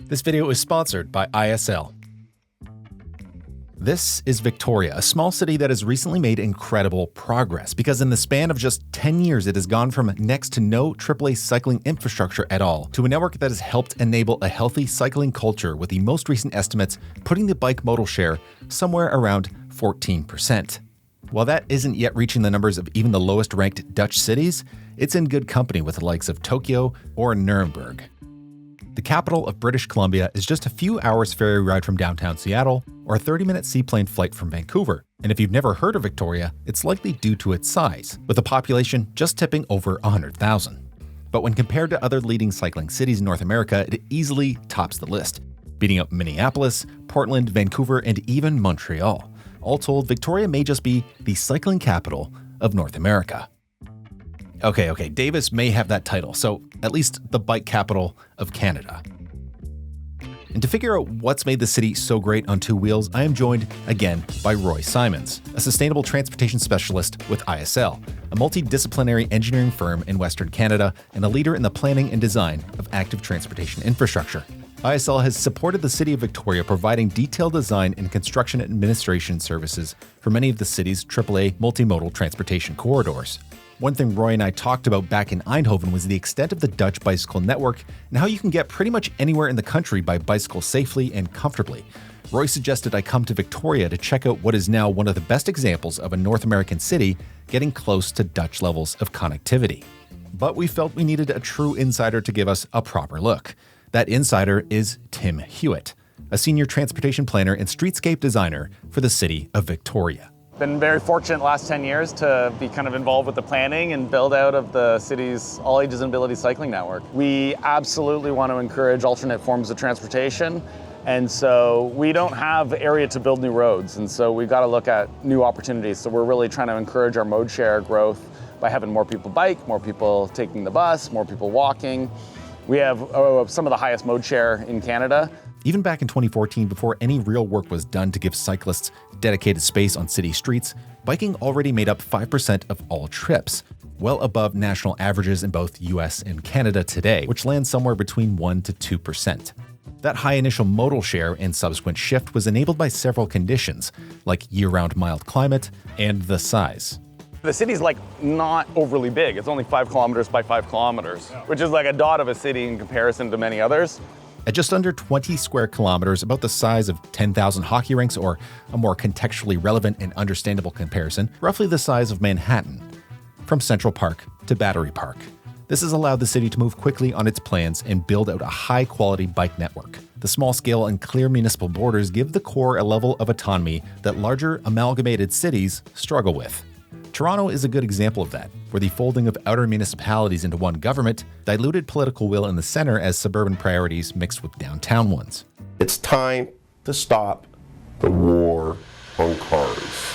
This video is sponsored by ISL. This is Victoria, a small city that has recently made incredible progress because in the span of just 10 years, it has gone from next to no AAA cycling infrastructure at all to a network that has helped enable a healthy cycling culture, with the most recent estimates putting the bike modal share somewhere around 14%. While that isn't yet reaching the numbers of even the lowest ranked Dutch cities, it's in good company with the likes of Tokyo or Nuremberg. The capital of British Columbia is just a few hours ferry ride from downtown Seattle or a 30-minute seaplane flight from Vancouver. And if you've never heard of Victoria, it's likely due to its size, with a population just tipping over 100,000. But when compared to other leading cycling cities in North America, it easily tops the list, beating out Minneapolis, Portland, Vancouver, and even Montreal. All told, Victoria may just be the cycling capital of North America. Okay, Davis may have that title, so at least the bike capital of Canada. And to figure out what's made the city so great on two wheels, I am joined again by Roy Symons, a sustainable transportation specialist with ISL, a multidisciplinary engineering firm in Western Canada and a leader in the planning and design of active transportation infrastructure. ISL has supported the city of Victoria, providing detailed design and construction administration services for many of the city's AAA multimodal transportation corridors. One thing Roy and I talked about back in Eindhoven was the extent of the Dutch bicycle network and how you can get pretty much anywhere in the country by bicycle safely and comfortably. Roy suggested I come to Victoria to check out what is now one of the best examples of a North American city getting close to Dutch levels of connectivity. But we felt we needed a true insider to give us a proper look. That insider is Tim Hewitt, a senior transportation planner and streetscape designer for the city of Victoria. Been very fortunate the last 10 years to be kind of involved with the planning and build out of the city's all ages and ability cycling network. We absolutely want to encourage alternate forms of transportation, and so we don't have area to build new roads, and so we've got to look at new opportunities. So we're really trying to encourage our mode share growth by having more people bike, more people taking the bus, more people walking. We have some of the highest mode share in Canada. Even back in 2014, before any real work was done to give cyclists dedicated space on city streets, biking already made up 5% of all trips, well above national averages in both US and Canada today, which lands somewhere between 1% to 2%. That high initial modal share and subsequent shift was enabled by several conditions, like year-round mild climate and the size. The city's not overly big. It's only 5 kilometers by 5 kilometers, which is like a dot of a city in comparison to many others. At just under 20 square kilometers, about the size of 10,000 hockey rinks, or a more contextually relevant and understandable comparison, roughly the size of Manhattan, from Central Park to Battery Park. This has allowed the city to move quickly on its plans and build out a high-quality bike network. The small scale and clear municipal borders give the core a level of autonomy that larger amalgamated cities struggle with. Toronto is a good example of that, where the folding of outer municipalities into one government diluted political will in the center as suburban priorities mixed with downtown ones. It's time to stop the war on cars.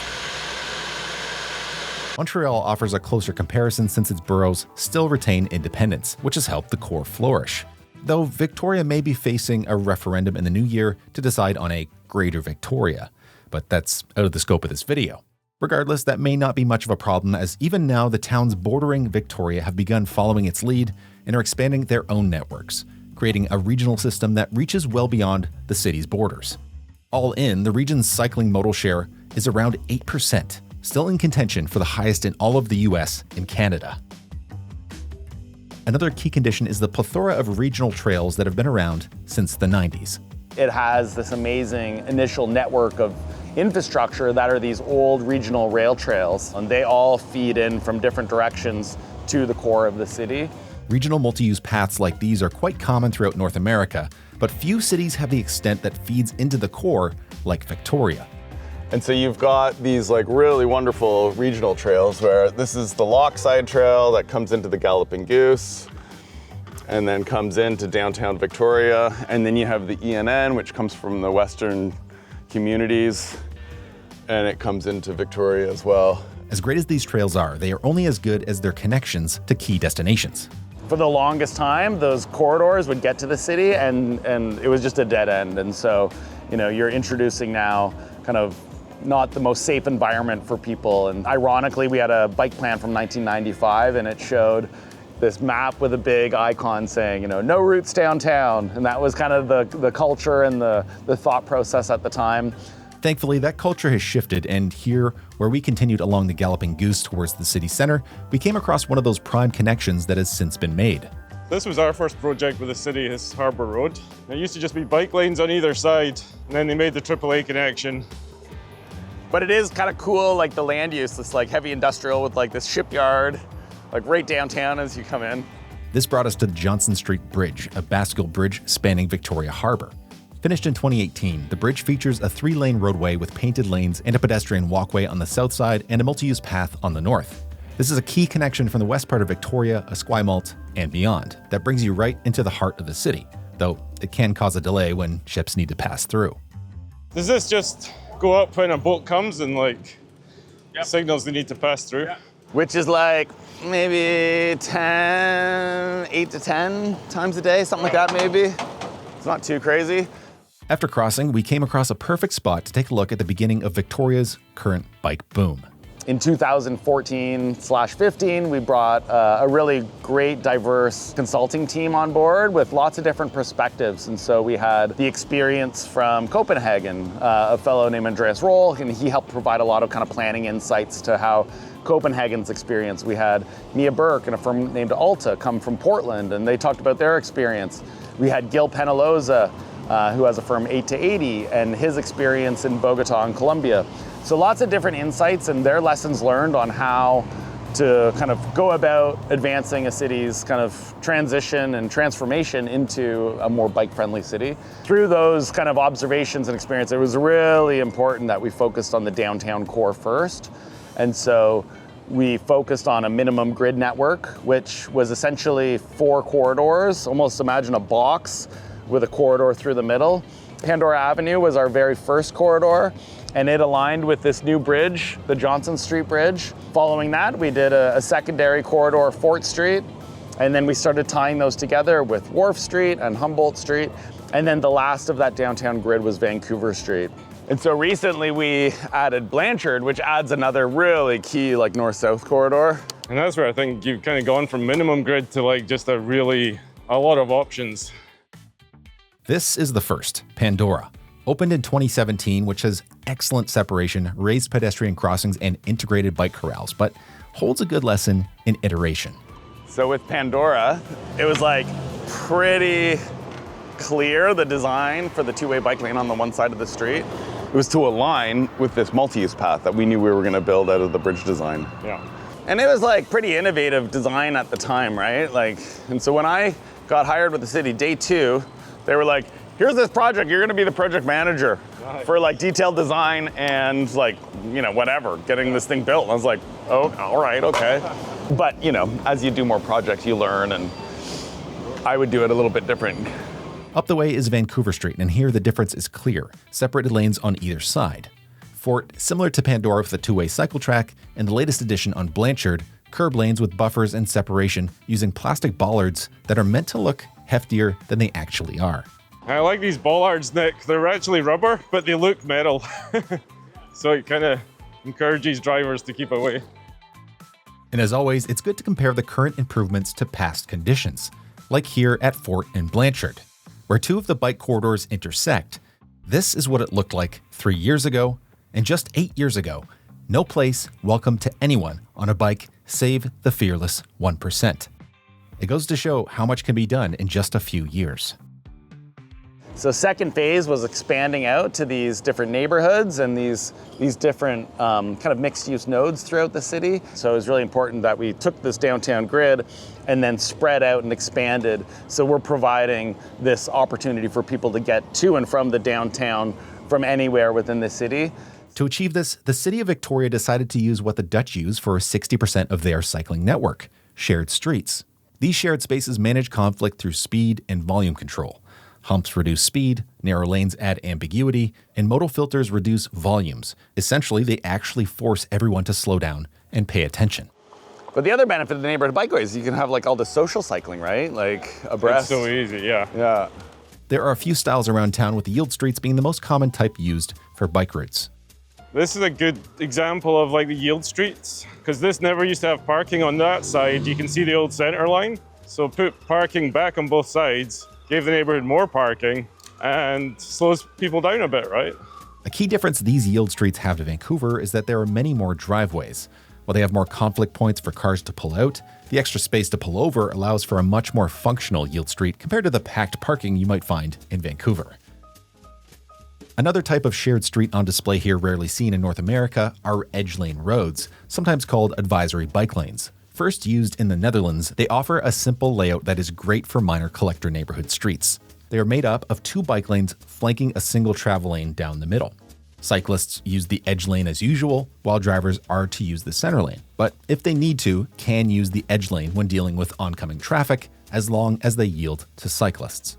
Montreal offers a closer comparison since its boroughs still retain independence, which has helped the core flourish. Though Victoria may be facing a referendum in the new year to decide on a Greater Victoria, but that's out of the scope of this video. Regardless, that may not be much of a problem, as even now the towns bordering Victoria have begun following its lead and are expanding their own networks, creating a regional system that reaches well beyond the city's borders. All in, the region's cycling modal share is around 8%, still in contention for the highest in all of the US and Canada. Another key condition is the plethora of regional trails that have been around since the 90s. It has this amazing initial network of infrastructure that are these old regional rail trails, and they all feed in from different directions to the core of the city. Regional multi-use paths like these are quite common throughout North America, but few cities have the extent that feeds into the core like Victoria. And so you've got these really wonderful regional trails where this is the Lochside Trail that comes into the Galloping Goose and then comes into downtown Victoria. And then you have the ENN, which comes from the western communities, and it comes into Victoria as well. As great as these trails are, they are only as good as their connections to key destinations. For the longest time, those corridors would get to the city and it was just a dead end. And so, you're introducing now kind of not the most safe environment for people. And ironically, we had a bike plan from 1995 and it showed this map with a big icon saying, no routes downtown. And that was kind of the culture and the thought process at the time. Thankfully, that culture has shifted, and here, where we continued along the Galloping Goose towards the city center, we came across one of those prime connections that has since been made. This was our first project with the city, is Harbour Road. It used to just be bike lanes on either side, and then they made the AAA connection. But it is kind of cool, like the land use, this like heavy industrial with like this shipyard, like right downtown as you come in. This brought us to the Johnson Street Bridge, a bascule bridge spanning Victoria Harbour. Finished in 2018, the bridge features a 3-lane roadway with painted lanes and a pedestrian walkway on the south side and a multi-use path on the north. This is a key connection from the west part of Victoria, Esquimalt, and beyond that brings you right into the heart of the city, though it can cause a delay when ships need to pass through. Does this just go up when a boat comes and signals they need to pass through? Yeah. Which is like maybe 8 to 10 times a day, something like that maybe. It's not too crazy. After crossing, we came across a perfect spot to take a look at the beginning of Victoria's current bike boom. In 2014/15, we brought a really great, diverse consulting team on board with lots of different perspectives. And so we had the experience from Copenhagen, a fellow named Andreas Roll, and he helped provide a lot of kind of planning insights to how Copenhagen's experience. We had Mia Burke and a firm named Alta come from Portland, and they talked about their experience. We had Gil Penaloza, who has a firm 8 to 80, and his experience in Bogota in Colombia. So lots of different insights and their lessons learned on how to kind of go about advancing a city's kind of transition and transformation into a more bike-friendly city. Through those kind of observations and experience, it was really important that we focused on the downtown core first. And so we focused on a minimum grid network, which was essentially 4 corridors, almost imagine a box with a corridor through the middle. Pandora Avenue was our very first corridor, and it aligned with this new bridge, the Johnson Street Bridge. Following that, we did a secondary corridor, Fort Street, and then we started tying those together with Wharf Street and Humboldt Street, and then the last of that downtown grid was Vancouver Street. And so recently we added Blanchard, which adds another really key north-south corridor. And that's where I think you've kind of gone from minimum grid to just a lot of options. This is the first, Pandora. Opened in 2017, which has excellent separation, raised pedestrian crossings, and integrated bike corrals, but holds a good lesson in iteration. So with Pandora, it was pretty clear, the design for the 2-way bike lane on the one side of the street. It was to align with this multi-use path that we knew we were going to build out of the bridge design. Yeah. And it was pretty innovative design at the time, right? And so when I got hired with the city, day 2, they were like, here's this project, you're gonna be the project manager for detailed design and whatever, getting this thing built. And I was like, oh, all right, okay. But as you do more projects, you learn, and I would do it a little bit different. Up the way is Vancouver Street, and here the difference is clear. Separated lanes on either side. Fort, similar to Pandora with a 2-way cycle track, and the latest addition on Blanchard, curb lanes with buffers and separation using plastic bollards that are meant to look heftier than they actually are. I like these bollards, Nick. They're actually rubber, but they look metal. So it kind of encourages drivers to keep away. And as always, it's good to compare the current improvements to past conditions, like here at Fort and Blanchard, where 2 of the bike corridors intersect. This is what it looked like 3 years ago, and just 8 years ago. No place welcome to anyone on a bike save the fearless 1%. It goes to show how much can be done in just a few years. So second phase was expanding out to these different neighborhoods and these different kind of mixed-use nodes throughout the city. So it was really important that we took this downtown grid and then spread out and expanded. So we're providing this opportunity for people to get to and from the downtown from anywhere within the city. To achieve this, the city of Victoria decided to use what the Dutch use for 60% of their cycling network, shared streets. These shared spaces manage conflict through speed and volume control. Humps reduce speed, narrow lanes add ambiguity, and modal filters reduce volumes. Essentially, they actually force everyone to slow down and pay attention. But the other benefit of the neighborhood bikeways is you can have all the social cycling, right? Abreast. It's so easy, yeah. Yeah. There are a few styles around town, with yield streets being the most common type used for bike routes. This is a good example of like the yield streets, because this never used to have parking on that side. You can see the old center line. So put parking back on both sides, gave the neighborhood more parking, and slows people down a bit, right? A key difference these yield streets have to Vancouver is that there are many more driveways. While they have more conflict points for cars to pull out, the extra space to pull over allows for a much more functional yield street compared to the packed parking you might find in Vancouver. Another type of shared street on display here rarely seen in North America are edge lane roads, sometimes called advisory bike lanes. First used in the Netherlands, they offer a simple layout that is great for minor collector neighborhood streets. They are made up of 2 bike lanes flanking a single travel lane down the middle. Cyclists use the edge lane as usual, while drivers are to use the center lane, but if they need to, can use the edge lane when dealing with oncoming traffic, as long as they yield to cyclists.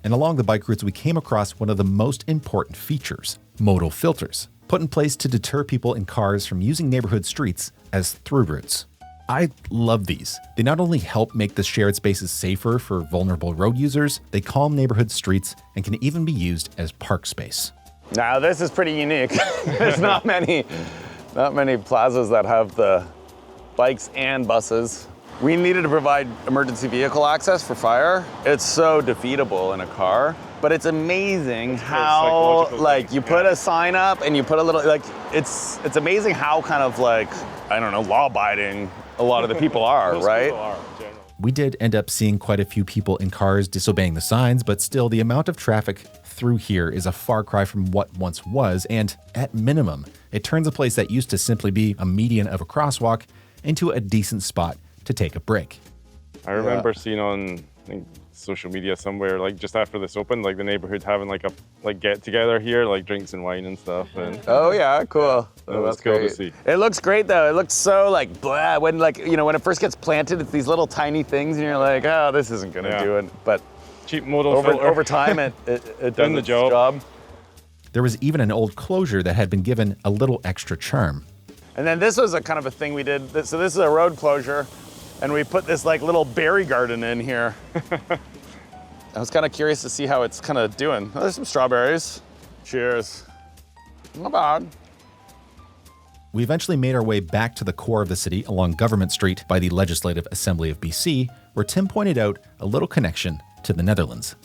And along the bike routes, we came across one of the most important features, modal filters, put in place to deter people in cars from using neighborhood streets as through routes. I love these. They not only help make the shared spaces safer for vulnerable road users, they calm neighborhood streets and can even be used as park space. Now this is pretty unique. There's not many plazas that have the bikes and buses. We needed to provide emergency vehicle access for fire. It's so defeatable in a car, but it's amazing how like you put a sign up and you put a little, like it's amazing how kind of like, I don't know, law-abiding a lot of the people are, right? We did end up seeing quite a few people in cars disobeying the signs, but still the amount of traffic through here is a far cry from what once was, and at minimum, it turns a place that used to simply be a median of a crosswalk into a decent spot to take a break. I remember seeing on, I think, social media somewhere, like just after this opened, like the neighborhood having like a get together here, like drinks and wine and stuff. And oh yeah, cool. That was cool to see. It looks great though. It looks so like blah when like, you know, when it first gets planted, it's these little tiny things and you're like, oh, this isn't gonna do it. But cheap modal filter. Over time it does the job. There was even an old closure that had been given a little extra charm. And then this was a kind of a thing we did. So this is a road closure, and we put this like little berry garden in here. I was kind of curious to see how it's kind of doing. Oh, there's some strawberries. Cheers. Not bad. We eventually made our way back to the core of the city along Government Street by the Legislative Assembly of BC, where Tim pointed out a little connection to the Netherlands.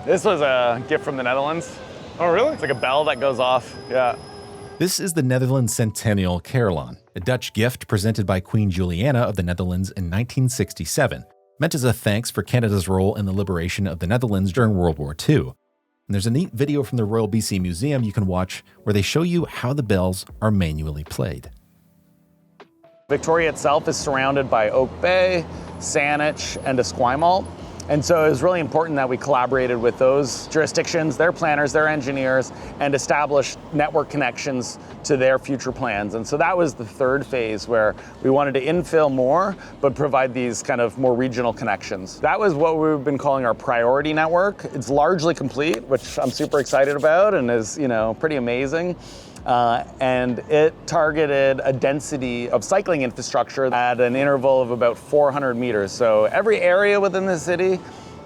This was a gift from the Netherlands. Oh, really? It's like a bell that goes off. Yeah. This is the Netherlands Centennial Carillon, a Dutch gift presented by Queen Juliana of the Netherlands in 1967, meant as a thanks for Canada's role in the liberation of the Netherlands during World War II. And there's a neat video from the Royal BC Museum you can watch where they show you how the bells are manually played. Victoria itself is surrounded by Oak Bay, Saanich, and Esquimalt. And so it was really important that we collaborated with those jurisdictions, their planners, their engineers, and established network connections to their future plans. And so that was the third phase where we wanted to infill more, but provide these kind of more regional connections. That was what we've been calling our priority network. It's largely complete, which I'm super excited about and is, you know, pretty amazing. And it targeted a density of cycling infrastructure at an interval of about 400 meters. So every area within the city,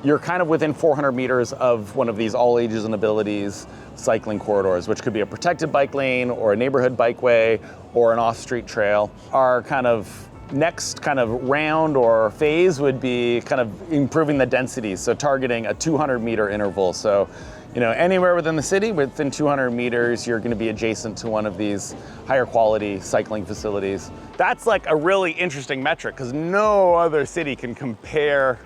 you're kind of within 400 meters of one of these all ages and abilities cycling corridors, which could be a protected bike lane or a neighborhood bikeway or an off-street trail. Our kind of next kind of round or phase would be kind of improving the density, so targeting a 200 meter interval. So, you know, anywhere within the city, within 200 meters, you're going to be adjacent to one of these higher quality cycling facilities. That's like a really interesting metric because no other city can compare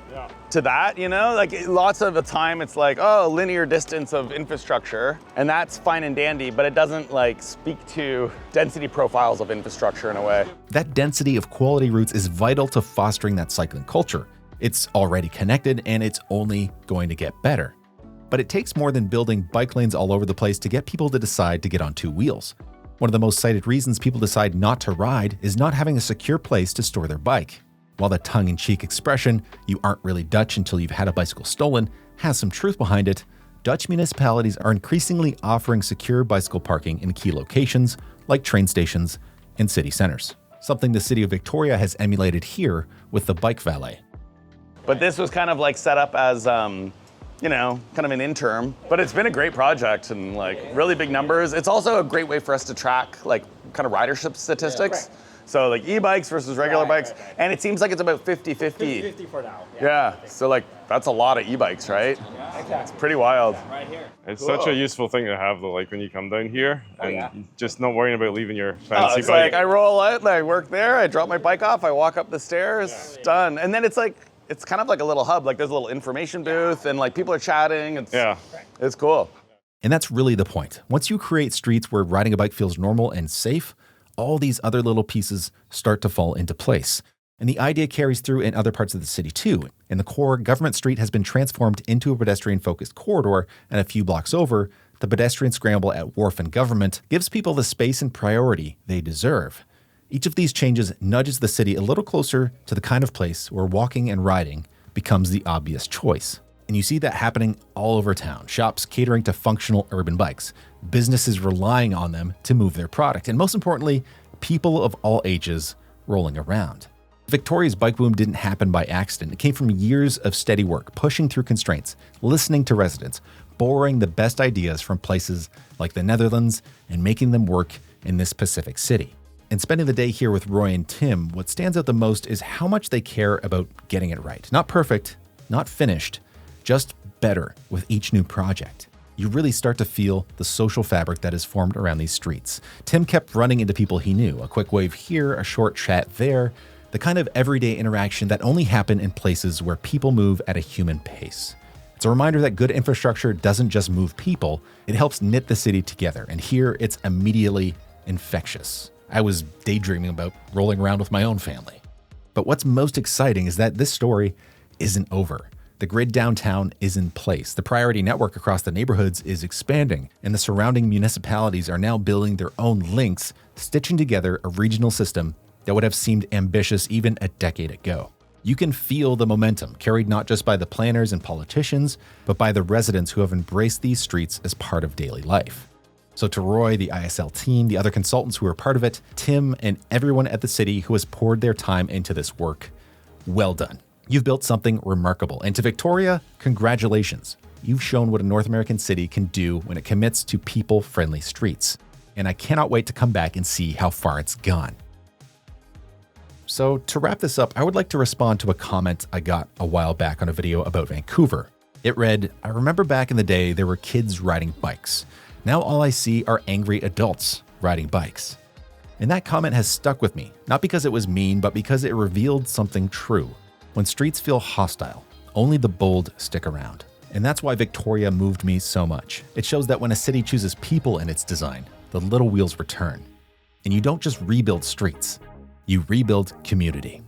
to that, you know? Like lots of the time it's like, oh, linear distance of infrastructure, and that's fine and dandy, but it doesn't like speak to density profiles of infrastructure in a way. That density of quality routes is vital to fostering that cycling culture. It's already connected and it's only going to get better. But it takes more than building bike lanes all over the place to get people to decide to get on two wheels. One of the most cited reasons people decide not to ride is not having a secure place to store their bike. While the tongue-in-cheek expression, "you aren't really Dutch until you've had a bicycle stolen," has some truth behind it, Dutch municipalities are increasingly offering secure bicycle parking in key locations like train stations and city centers. Something the city of Victoria has emulated here with the bike valet. But this was kind of like set up as you know, kind of an interim. But it's been a great project and like really big numbers. It's also a great way for us to track like kind of ridership statistics. Yeah, so like e-bikes versus regular bikes. And it seems like it's about 50-50. 50-50 for now. Yeah, so like that's a lot of e-bikes, right? Yeah, exactly. It's pretty wild. Right here. It's such a useful thing to have though, like when you come down here and just not worrying about leaving your fancy It's bike. like I roll out, I work there, I drop my bike off, I walk up the stairs, done. And then it's like, it's kind of like a little hub, like there's a little information booth and like people are chatting. It's cool. And that's really the point. Once you create streets where riding a bike feels normal and safe, all these other little pieces start to fall into place. And the idea carries through in other parts of the city too. In the core, Government Street has been transformed into a pedestrian-focused corridor, and a few blocks over, the pedestrian scramble at Wharf and Government gives people the space and priority they deserve. Each of these changes nudges the city a little closer to the kind of place where walking and riding becomes the obvious choice. And you see that happening all over town. Shops catering to functional urban bikes, businesses relying on them to move their product, and most importantly, people of all ages rolling around. Victoria's bike boom didn't happen by accident. It came from years of steady work, pushing through constraints, listening to residents, borrowing the best ideas from places like the Netherlands and making them work in this Pacific city. And spending the day here with Roy and Tim, what stands out the most is how much they care about getting it right. Not perfect, not finished, just better with each new project. You really start to feel the social fabric that is formed around these streets. Tim kept running into people he knew, a quick wave here, a short chat there, the kind of everyday interaction that only happen in places where people move at a human pace. It's a reminder that good infrastructure doesn't just move people, it helps knit the city together, and here it's immediately infectious. I was daydreaming about rolling around with my own family. But what's most exciting is that this story isn't over. The grid downtown is in place. The priority network across the neighborhoods is expanding, and the surrounding municipalities are now building their own links, stitching together a regional system that would have seemed ambitious even a decade ago. You can feel the momentum carried not just by the planners and politicians, but by the residents who have embraced these streets as part of daily life. So to Roy, the ISL team, the other consultants who are part of it, Tim, and everyone at the city who has poured their time into this work, well done. You've built something remarkable. And to Victoria, congratulations. You've shown what a North American city can do when it commits to people-friendly streets. And I cannot wait to come back and see how far it's gone. So to wrap this up, I would like to respond to a comment I got a while back on a video about Vancouver. It read, "I remember back in the day there were kids riding bikes. Now all I see are angry adults riding bikes." And that comment has stuck with me, not because it was mean, but because it revealed something true. When streets feel hostile, only the bold stick around. And that's why Victoria moved me so much. It shows that when a city chooses people in its design, the little wheels return. And you don't just rebuild streets, you rebuild community.